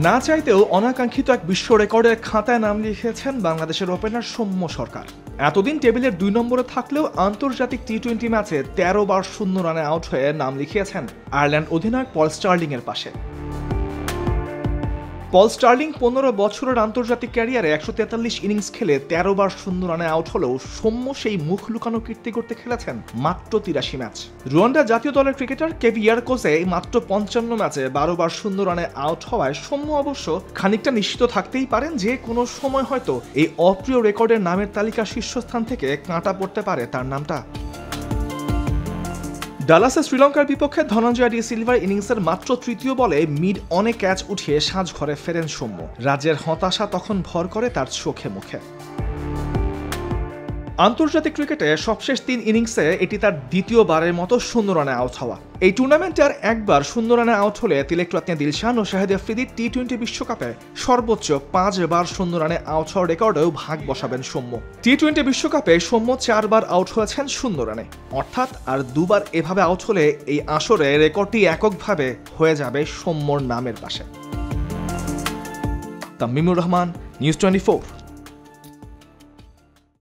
না চাইতেও অনাকাঙ্ক্ষিত এক বিশ্ব রেকর্ডের খাতায় নাম লিখিয়েছেন বাংলাদেশের ওপেনার সৌম্য সরকার। এতদিন টেবিলের 2 নম্বরে থাকলেও আন্তর্জাতিক টি-20 ম্যাচে 13 বার 0 রানে আউট হয়ে নাম লিখিয়েছেন আয়ারল্যান্ড অধিনায়ক পল স্টার্লিং এর পাশে। পল স্টার্লিং 15 বছরের আন্তর্জাতিক ক্যারিয়ারে 143 ইনিংস খেলে 13 বার 0 রানে আউট হলেও সৌম্য সেই মুখ লুকানো কীর্তি করতে খেলেছেন মাত্র 83 ম্যাচ। রুয়ান্ডা জাতীয় দলের ক্রিকেটার কেভি ইয়ারকোজে মাত্র 55 ম্যাচে 12 বার 0 রানে আউট হওয়ায় সৌম্য অবশ্য খানিকটা নিশ্চিত থাকতেই পারেন যে কোনো সময় হয়তো এই অপ্রিয় রেকর্ডের নামের তালিকার শীর্ষস্থান থেকে কাঁটা পড়তে পারে তার নামটা। ডালাসে শ্রীলঙ্কার বিপক্ষে ধনঞ্জয় ডি সিলভার ইনিংসের মাত্র 3য় বলে মিড অনে ক্যাচ উঠিয়ে সাজঘরে ফেরেন সৌম্য। রাজ্যের হতাশা তখন ভর করে তার চোখে মুখে। আন্তর্জাতিক ক্রিকেটে সবশেষ 3 ইনিংসে এটি তার দ্বিতীয়বারের মতো 0 রানে আউট হওয়া। এই টুর্নামেন্টে আর একবার 0 রানে আউট হলে তিলকরত্নে দিলশান ও শাহিদ আফ্রিদি টি-20 বিশ্বকাপে সর্বোচ্চ 5 বার 0 রানে আউট হওয়ার রেকর্ডেও ভাগ বসাবেন সৌম্য। টি-20 বিশ্বকাপে সৌম্য 4 বার আউট হয়েছেন 0 রানে, অর্থাৎ আর 2 বার এভাবে আউট হলে এই আসরে রেকর্ডটি এককভাবে হয়ে যাবে সৌম্যর নামের পাশে। তামিমুর রহমান, নিউজ 24।